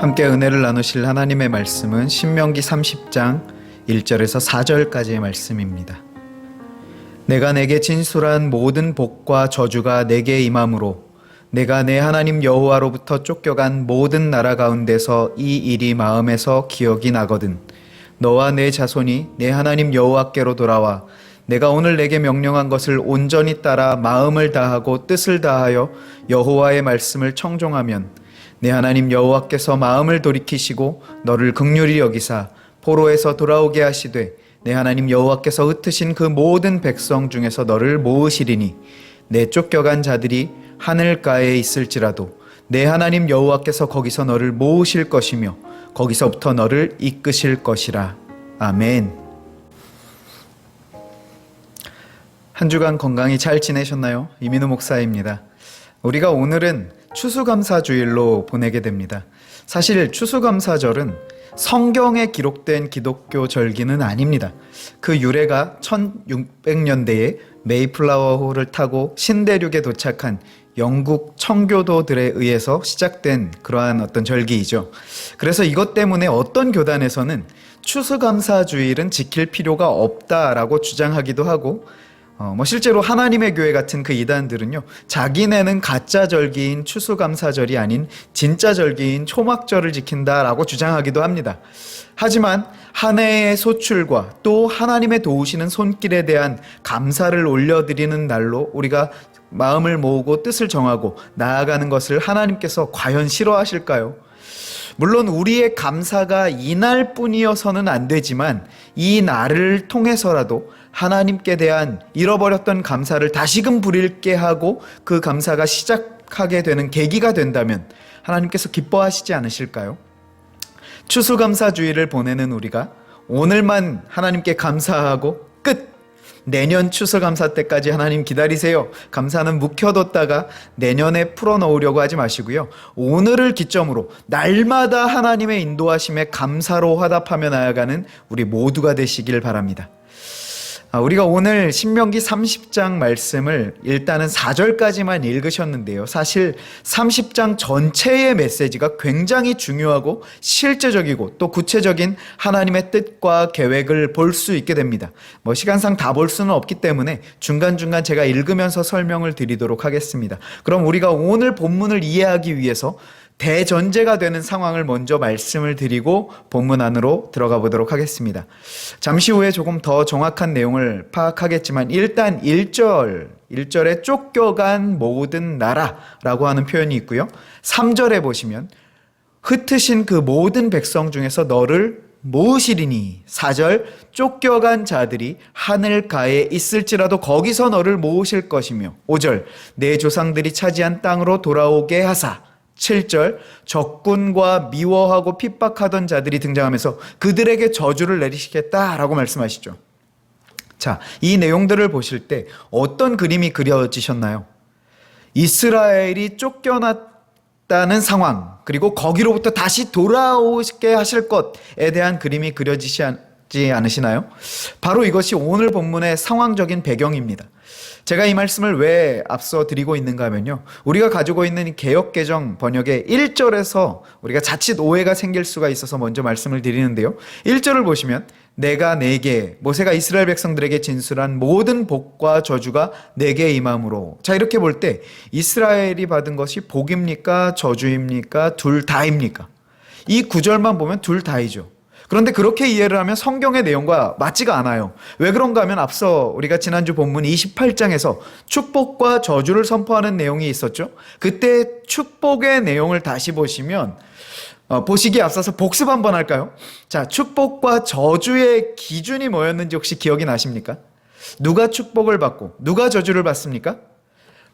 함께 은혜를 나누실 하나님의 말씀은 신명기 30장 1절에서 4절까지의 말씀입니다. 내가 내게 진술한 모든 복과 저주가 내게 임함으로 내가 내 하나님 여호와로부터 쫓겨간 모든 나라 가운데서 이 일이 마음에서 기억이 나거든 너와 내 자손이 내 하나님 여호와께로 돌아와 내가 오늘 내게 명령한 것을 온전히 따라 마음을 다하고 뜻을 다하여 여호와의 말씀을 청종하면 내 하나님 여호와께서 마음을 돌이키시고 너를 긍휼히 여기사 포로에서 돌아오게 하시되 내 하나님 여호와께서 흩으신 그 모든 백성 중에서 너를 모으시리니 내 쫓겨간 자들이 하늘가에 있을지라도 내 하나님 여호와께서 거기서 너를 모으실 것이며 거기서부터 너를 이끄실 것이라. 아멘. 한 주간 건강히 잘 지내셨나요? 이민우 목사입니다. 우리가 오늘은 추수감사주일로 보내게 됩니다. 사실 추수감사절은 성경에 기록된 기독교 절기는 아닙니다. 그 유래가 1600년대에 메이플라워호를 타고 신대륙에 도착한 영국 청교도들에 의해서 시작된 그러한 어떤 절기이죠. 그래서 이것 때문에 어떤 교단에서는 추수감사주일은 지킬 필요가 없다라고 주장하기도 하고 실제로 하나님의 교회 같은 그 이단들은요, 자기네는 가짜 절기인 추수감사절이 아닌 진짜 절기인 초막절을 지킨다라고 주장하기도 합니다. 하지만 한 해의 소출과 또 하나님의 도우시는 손길에 대한 감사를 올려드리는 날로 우리가 마음을 모으고 뜻을 정하고 나아가는 것을 하나님께서 과연 싫어하실까요? 물론 우리의 감사가 이날뿐이어서는 안 되지만 이 날을 통해서라도 하나님께 대한 잃어버렸던 감사를 다시금 부릴게 하고 그 감사가 시작하게 되는 계기가 된다면 하나님께서 기뻐하시지 않으실까요? 추수감사주의를 보내는 우리가 오늘만 하나님께 감사하고 끝! 내년 추수감사 때까지 하나님 기다리세요. 감사는 묵혀뒀다가 내년에 풀어놓으려고 하지 마시고요. 오늘을 기점으로 날마다 하나님의 인도하심에 감사로 화답하며 나아가는 우리 모두가 되시길 바랍니다. 우리가 오늘 신명기 30장 말씀을 일단은 4절까지만 읽으셨는데요. 사실 30장 전체의 메시지가 굉장히 중요하고 실제적이고 또 구체적인 하나님의 뜻과 계획을 볼 수 있게 됩니다. 시간상 다 볼 수는 없기 때문에 중간중간 제가 읽으면서 설명을 드리도록 하겠습니다. 그럼 우리가 오늘 본문을 이해하기 위해서 대전제가 되는 상황을 먼저 말씀을 드리고 본문 안으로 들어가 보도록 하겠습니다. 잠시 후에 조금 더 정확한 내용을 파악하겠지만 일단 1절에 쫓겨간 모든 나라라고 하는 표현이 있고요. 3절에 보시면 흩으신 그 모든 백성 중에서 너를 모으시리니 4절 쫓겨간 자들이 하늘가에 있을지라도 거기서 너를 모으실 것이며 5절 내 조상들이 차지한 땅으로 돌아오게 하사 7절 적군과 미워하고 핍박하던 자들이 등장하면서 그들에게 저주를 내리시겠다라고 말씀하시죠. 자, 이 내용들을 보실 때 어떤 그림이 그려지셨나요? 이스라엘이 쫓겨났다는 상황, 그리고 거기로부터 다시 돌아오게 하실 것에 대한 그림이 그려지지 않으시나요? 바로 이것이 오늘 본문의 상황적인 배경입니다. 제가 이 말씀을 왜 앞서 드리고 있는가 하면요, 우리가 가지고 있는 개역개정 번역의 1절에서 우리가 자칫 오해가 생길 수가 있어서 먼저 말씀을 드리는데요, 1절을 보시면 내가 내게, 모세가 이스라엘 백성들에게 진술한 모든 복과 저주가 내게 임함으로, 자, 이렇게 볼 때 이스라엘이 받은 것이 복입니까 저주입니까 둘 다입니까? 이 구절만 보면 둘 다이죠. 그런데 그렇게 이해를 하면 성경의 내용과 맞지가 않아요. 왜 그런가 하면 앞서 우리가 지난주 본문 28장에서 축복과 저주를 선포하는 내용이 있었죠. 그때 축복의 내용을 다시 보시면 보시기에 앞서서 복습 한번 할까요? 자, 축복과 저주의 기준이 뭐였는지 혹시 기억이 나십니까? 누가 축복을 받고 누가 저주를 받습니까?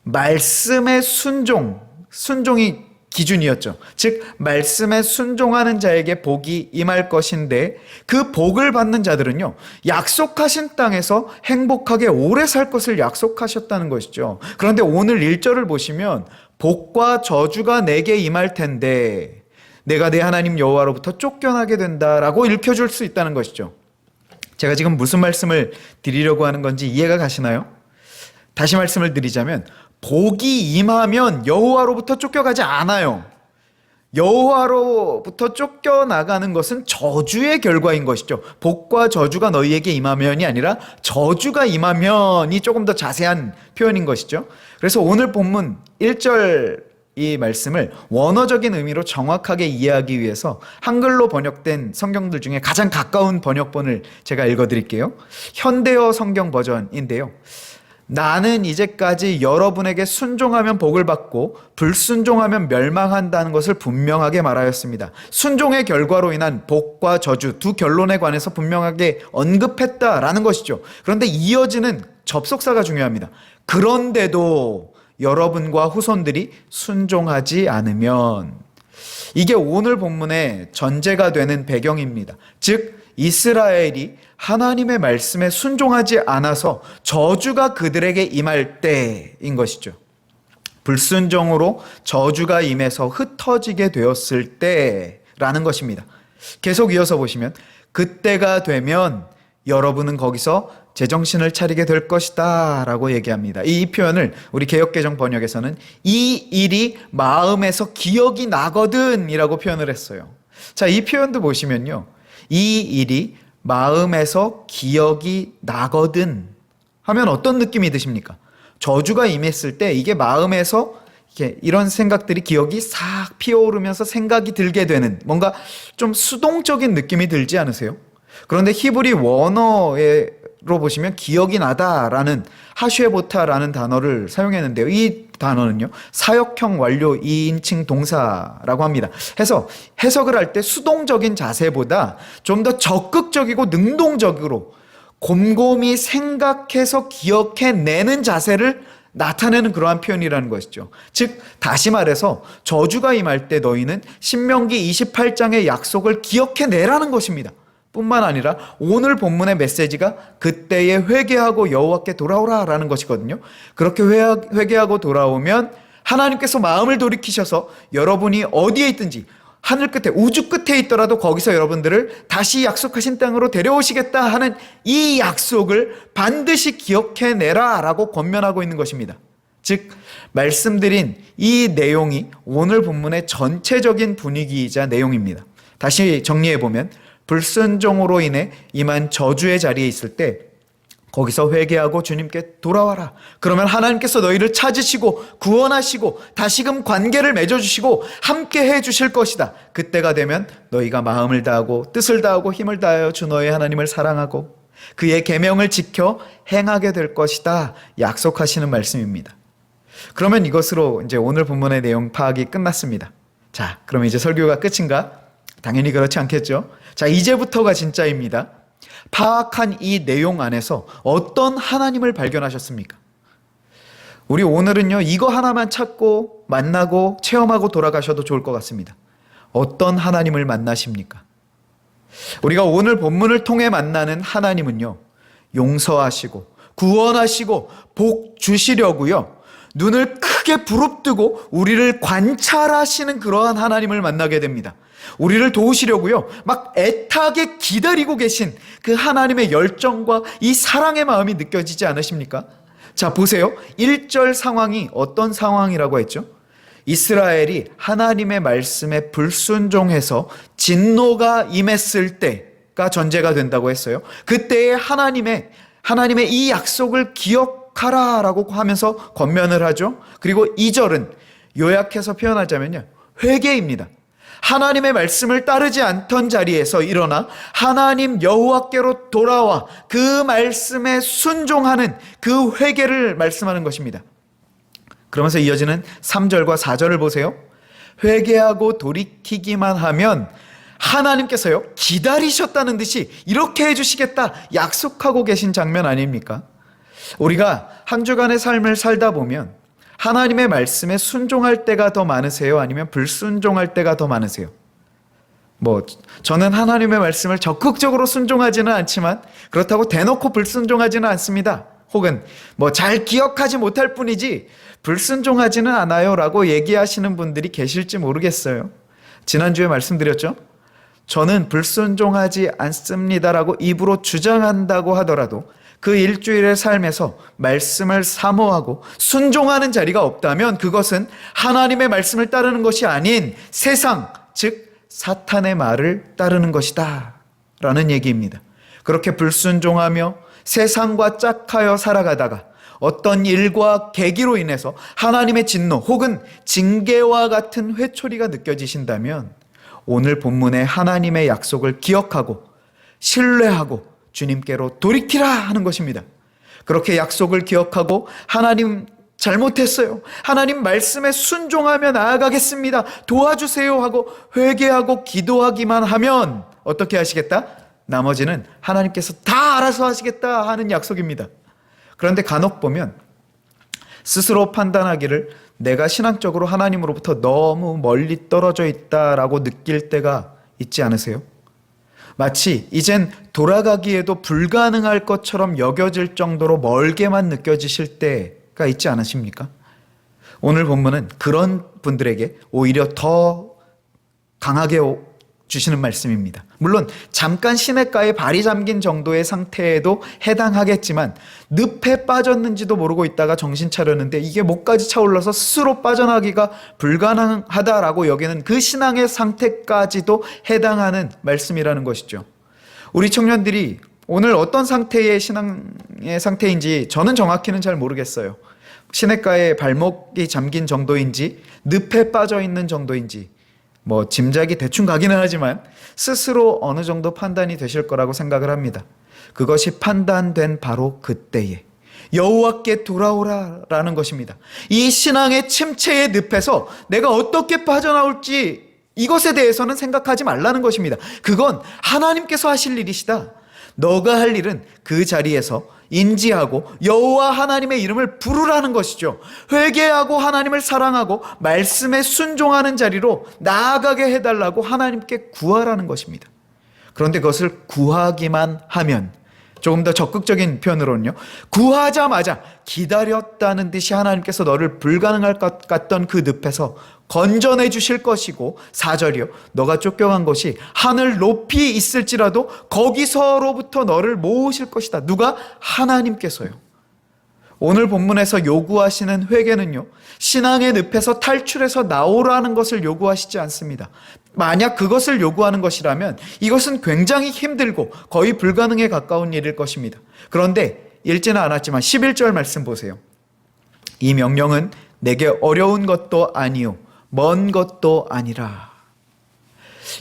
말씀의 순종이 기준이었죠. 즉 말씀에 순종하는 자에게 복이 임할 것인데 그 복을 받는 자들은요, 약속하신 땅에서 행복하게 오래 살 것을 약속하셨다는 것이죠. 그런데 오늘 1절을 보시면 복과 저주가 내게 임할 텐데 내가 내 하나님 여호와로부터 쫓겨나게 된다라고 읽혀줄 수 있다는 것이죠. 제가 지금 무슨 말씀을 드리려고 하는 건지 이해가 가시나요? 다시 말씀을 드리자면 복이 임하면 여호와로부터 쫓겨가지 않아요. 여호와로부터 쫓겨나가는 것은 저주의 결과인 것이죠. 복과 저주가 너희에게 임하면이 아니라 저주가 임하면이 조금 더 자세한 표현인 것이죠. 그래서 오늘 본문 1절 이 말씀을 원어적인 의미로 정확하게 이해하기 위해서 한글로 번역된 성경들 중에 가장 가까운 번역본을 제가 읽어드릴게요. 현대어 성경 버전인데요. 나는 이제까지 여러분에게 순종하면 복을 받고 불순종하면 멸망한다는 것을 분명하게 말하였습니다. 순종의 결과로 인한 복과 저주 두 결론에 관해서 분명하게 언급했다라는 것이죠. 그런데 이어지는 접속사가 중요합니다. 그런데도 여러분과 후손들이 순종하지 않으면, 이게 오늘 본문의 전제가 되는 배경입니다. 즉 이스라엘이 하나님의 말씀에 순종하지 않아서 저주가 그들에게 임할 때인 것이죠. 불순종으로 저주가 임해서 흩어지게 되었을 때라는 것입니다. 계속 이어서 보시면 그때가 되면 여러분은 거기서 제정신을 차리게 될 것이다 라고 얘기합니다. 이 표현을 우리 개역개정 번역에서는 이 일이 마음에서 기억이 나거든 이라고 표현을 했어요. 자, 이 표현도 보시면요, 이 일이 마음에서 기억이 나거든 하면 어떤 느낌이 드십니까? 저주가 임했을 때 이게 마음에서 이런 생각들이, 기억이 싹 피어오르면서 생각이 들게 되는, 뭔가 좀 수동적인 느낌이 들지 않으세요? 그런데 히브리 원어로 보시면 기억이 나다라는 하쉐보타라는 단어를 사용했는데요. 이 단어는요, 사역형 완료 2인칭 동사라고 합니다. 해서 해석을 할 때 수동적인 자세보다 좀 더 적극적이고 능동적으로 곰곰이 생각해서 기억해내는 자세를 나타내는 그러한 표현이라는 것이죠. 즉 다시 말해서 저주가 임할 때 너희는 신명기 28장의 약속을 기억해내라는 것입니다. 뿐만 아니라 오늘 본문의 메시지가 그때에 회개하고 여호와께 돌아오라라는 것이거든요. 그렇게 회개하고 돌아오면 하나님께서 마음을 돌이키셔서 여러분이 어디에 있든지, 하늘 끝에, 우주 끝에 있더라도 거기서 여러분들을 다시 약속하신 땅으로 데려오시겠다 하는 이 약속을 반드시 기억해내라 라고 권면하고 있는 것입니다. 즉 말씀드린 이 내용이 오늘 본문의 전체적인 분위기이자 내용입니다. 다시 정리해보면 불순종으로 인해 임한 저주의 자리에 있을 때 거기서 회개하고 주님께 돌아와라. 그러면 하나님께서 너희를 찾으시고 구원하시고 다시금 관계를 맺어주시고 함께 해주실 것이다. 그때가 되면 너희가 마음을 다하고 뜻을 다하고 힘을 다하여 주 너희 하나님을 사랑하고 그의 계명을 지켜 행하게 될 것이다. 약속하시는 말씀입니다. 그러면 이것으로 이제 오늘 본문의 내용 파악이 끝났습니다. 자, 그럼 이제 설교가 끝인가? 당연히 그렇지 않겠죠. 자, 이제부터가 진짜입니다. 파악한 이 내용 안에서 어떤 하나님을 발견하셨습니까? 우리 오늘은요, 이거 하나만 찾고 만나고 체험하고 돌아가셔도 좋을 것 같습니다. 어떤 하나님을 만나십니까? 우리가 오늘 본문을 통해 만나는 하나님은요, 용서하시고 구원하시고 복 주시려고요, 눈을 크게 부릅뜨고 우리를 관찰하시는 그러한 하나님을 만나게 됩니다. 우리를 도우시려고요, 막 애타게 기다리고 계신 그 하나님의 열정과 이 사랑의 마음이 느껴지지 않으십니까? 자, 보세요. 1절 상황이 어떤 상황이라고 했죠? 이스라엘이 하나님의 말씀에 불순종해서 진노가 임했을 때가 전제가 된다고 했어요. 그때에 하나님의 이 약속을 기억하라라고 하면서 권면을 하죠. 그리고 2절은 요약해서 표현하자면요, 회개입니다. 하나님의 말씀을 따르지 않던 자리에서 일어나 하나님 여호와께로 돌아와 그 말씀에 순종하는 그 회개를 말씀하는 것입니다. 그러면서 이어지는 3절과 4절을 보세요. 회개하고 돌이키기만 하면 하나님께서요, 기다리셨다는 듯이 이렇게 해주시겠다 약속하고 계신 장면 아닙니까? 우리가 한 주간의 삶을 살다 보면 하나님의 말씀에 순종할 때가 더 많으세요? 아니면 불순종할 때가 더 많으세요? 저는 하나님의 말씀을 적극적으로 순종하지는 않지만 그렇다고 대놓고 불순종하지는 않습니다. 혹은 잘 기억하지 못할 뿐이지 불순종하지는 않아요 라고 얘기하시는 분들이 계실지 모르겠어요. 지난주에 말씀드렸죠? 저는 불순종하지 않습니다라고 입으로 주장한다고 하더라도 그 일주일의 삶에서 말씀을 사모하고 순종하는 자리가 없다면 그것은 하나님의 말씀을 따르는 것이 아닌 세상, 즉 사탄의 말을 따르는 것이다 라는 얘기입니다. 그렇게 불순종하며 세상과 짝하여 살아가다가 어떤 일과 계기로 인해서 하나님의 진노 혹은 징계와 같은 회초리가 느껴지신다면 오늘 본문의 하나님의 약속을 기억하고 신뢰하고 주님께로 돌이키라 하는 것입니다. 그렇게 약속을 기억하고 하나님 잘못했어요, 하나님 말씀에 순종하며 나아가겠습니다, 도와주세요 하고 회개하고 기도하기만 하면 어떻게 하시겠다? 나머지는 하나님께서 다 알아서 하시겠다 하는 약속입니다. 그런데 간혹 보면 스스로 판단하기를 내가 신앙적으로 하나님으로부터 너무 멀리 떨어져 있다라고 느낄 때가 있지 않으세요? 마치 이젠 돌아가기에도 불가능할 것처럼 여겨질 정도로 멀게만 느껴지실 때가 있지 않으십니까? 오늘 본문은 그런 분들에게 오히려 더 강하게 주시는 말씀입니다. 물론 잠깐 시냇가에 발이 잠긴 정도의 상태에도 해당하겠지만 늪에 빠졌는지도 모르고 있다가 정신 차렸는데 이게 목까지 차올라서 스스로 빠져나기가 불가능하다라고 여기는 그 신앙의 상태까지도 해당하는 말씀이라는 것이죠. 우리 청년들이 오늘 어떤 상태의 신앙의 상태인지 저는 정확히는 잘 모르겠어요. 시냇가에 발목이 잠긴 정도인지 늪에 빠져 있는 정도인지 짐작이 대충 가기는 하지만 스스로 어느 정도 판단이 되실 거라고 생각을 합니다. 그것이 판단된 바로 그때에 여호와께 돌아오라라는 것입니다. 이 신앙의 침체의 늪에서 내가 어떻게 빠져나올지 이것에 대해서는 생각하지 말라는 것입니다. 그건 하나님께서 하실 일이시다. 너가 할 일은 그 자리에서 인지하고 여호와 하나님의 이름을 부르라는 것이죠. 회개하고 하나님을 사랑하고 말씀에 순종하는 자리로 나아가게 해달라고 하나님께 구하라는 것입니다. 그런데 그것을 구하기만 하면, 조금 더 적극적인 표현으로는요, 구하자마자 기다렸다는 듯이 하나님께서 너를 불가능할 것 같던 그 늪에서 건져내 주실 것이고, 4절이요, 너가 쫓겨간 것이 하늘 높이 있을지라도 거기서로부터 너를 모으실 것이다. 누가? 하나님께서요. 오늘 본문에서 요구하시는 회개는요, 신앙의 늪에서 탈출해서 나오라는 것을 요구하시지 않습니다. 만약 그것을 요구하는 것이라면 이것은 굉장히 힘들고 거의 불가능에 가까운 일일 것입니다. 그런데 읽지는 않았지만 11절 말씀 보세요. 이 명령은 내게 어려운 것도 아니요 먼 것도 아니라.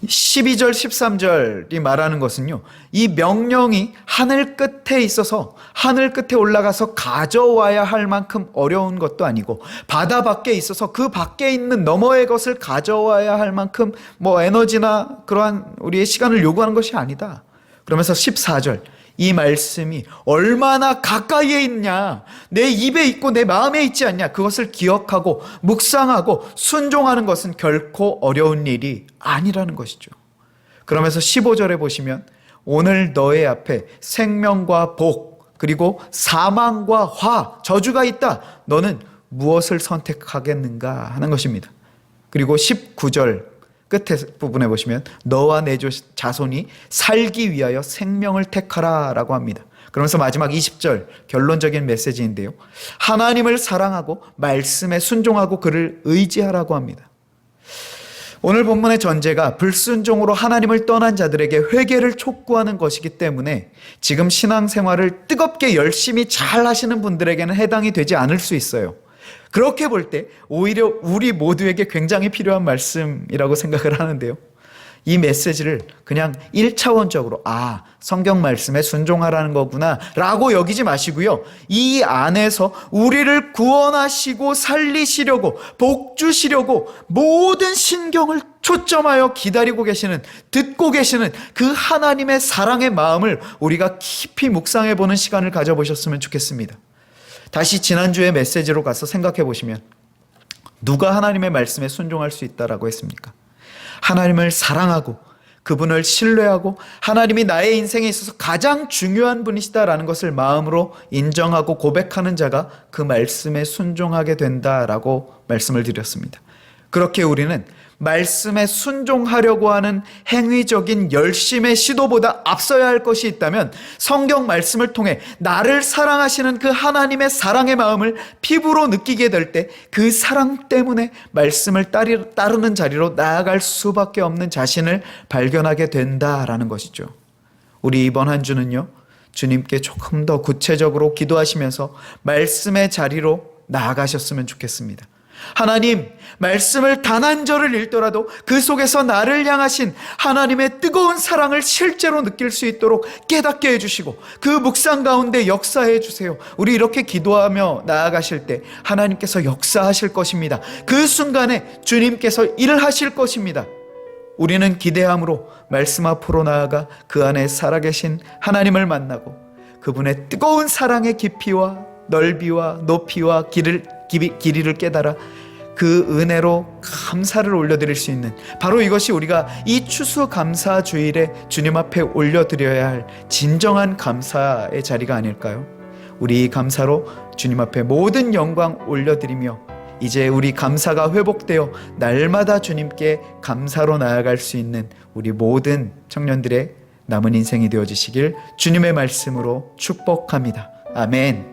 12절 13절이 말하는 것은요, 이 명령이 하늘 끝에 있어서 하늘 끝에 올라가서 가져와야 할 만큼 어려운 것도 아니고 바다 밖에 있어서 그 밖에 있는 너머의 것을 가져와야 할 만큼 에너지나 그러한 우리의 시간을 요구하는 것이 아니다. 그러면서 14절, 이 말씀이 얼마나 가까이에 있냐, 내 입에 있고 내 마음에 있지 않냐, 그것을 기억하고 묵상하고 순종하는 것은 결코 어려운 일이 아니라는 것이죠. 그러면서 15절에 보시면 오늘 너의 앞에 생명과 복 그리고 사망과 화, 저주가 있다. 너는 무엇을 선택하겠는가 하는 것입니다. 그리고 19절 끝에 부분에 보시면 너와 내 자손이 살기 위하여 생명을 택하라 라고 합니다. 그러면서 마지막 20절 결론적인 메시지인데요, 하나님을 사랑하고 말씀에 순종하고 그를 의지하라고 합니다. 오늘 본문의 전제가 불순종으로 하나님을 떠난 자들에게 회개를 촉구하는 것이기 때문에 지금 신앙생활을 뜨겁게 열심히 잘 하시는 분들에게는 해당이 되지 않을 수 있어요. 그렇게 볼 때 오히려 우리 모두에게 굉장히 필요한 말씀이라고 생각을 하는데요, 이 메시지를 그냥 1차원적으로 성경 말씀에 순종하라는 거구나 라고 여기지 마시고요, 이 안에서 우리를 구원하시고 살리시려고 복 주시려고 모든 신경을 초점하여 기다리고 계시는, 듣고 계시는 그 하나님의 사랑의 마음을 우리가 깊이 묵상해 보는 시간을 가져보셨으면 좋겠습니다. 다시 지난주의 메시지로 가서 생각해 보시면 누가 하나님의 말씀에 순종할 수 있다라고 했습니까? 하나님을 사랑하고 그분을 신뢰하고 하나님이 나의 인생에 있어서 가장 중요한 분이시다라는 것을 마음으로 인정하고 고백하는 자가 그 말씀에 순종하게 된다라고 말씀을 드렸습니다. 그렇게 우리는 말씀에 순종하려고 하는 행위적인 열심의 시도보다 앞서야 할 것이 있다면 성경 말씀을 통해 나를 사랑하시는 그 하나님의 사랑의 마음을 피부로 느끼게 될 때 그 사랑 때문에 말씀을 따르는 자리로 나아갈 수밖에 없는 자신을 발견하게 된다라는 것이죠. 우리 이번 한 주는요, 주님께 조금 더 구체적으로 기도하시면서 말씀의 자리로 나아가셨으면 좋겠습니다. 하나님, 말씀을 단 한 절을 읽더라도 그 속에서 나를 향하신 하나님의 뜨거운 사랑을 실제로 느낄 수 있도록 깨닫게 해주시고 그 묵상 가운데 역사해 주세요. 우리 이렇게 기도하며 나아가실 때 하나님께서 역사하실 것입니다. 그 순간에 주님께서 일하실 것입니다. 우리는 기대함으로 말씀 앞으로 나아가 그 안에 살아계신 하나님을 만나고 그분의 뜨거운 사랑의 깊이와 넓이와 높이와 길이를 깨달아 그 은혜로 감사를 올려드릴 수 있는, 바로 이것이 우리가 이 추수감사주일에 주님 앞에 올려드려야 할 진정한 감사의 자리가 아닐까요? 우리 이 감사로 주님 앞에 모든 영광 올려드리며 이제 우리 감사가 회복되어 날마다 주님께 감사로 나아갈 수 있는 우리 모든 청년들의 남은 인생이 되어지시길 주님의 말씀으로 축복합니다. 아멘.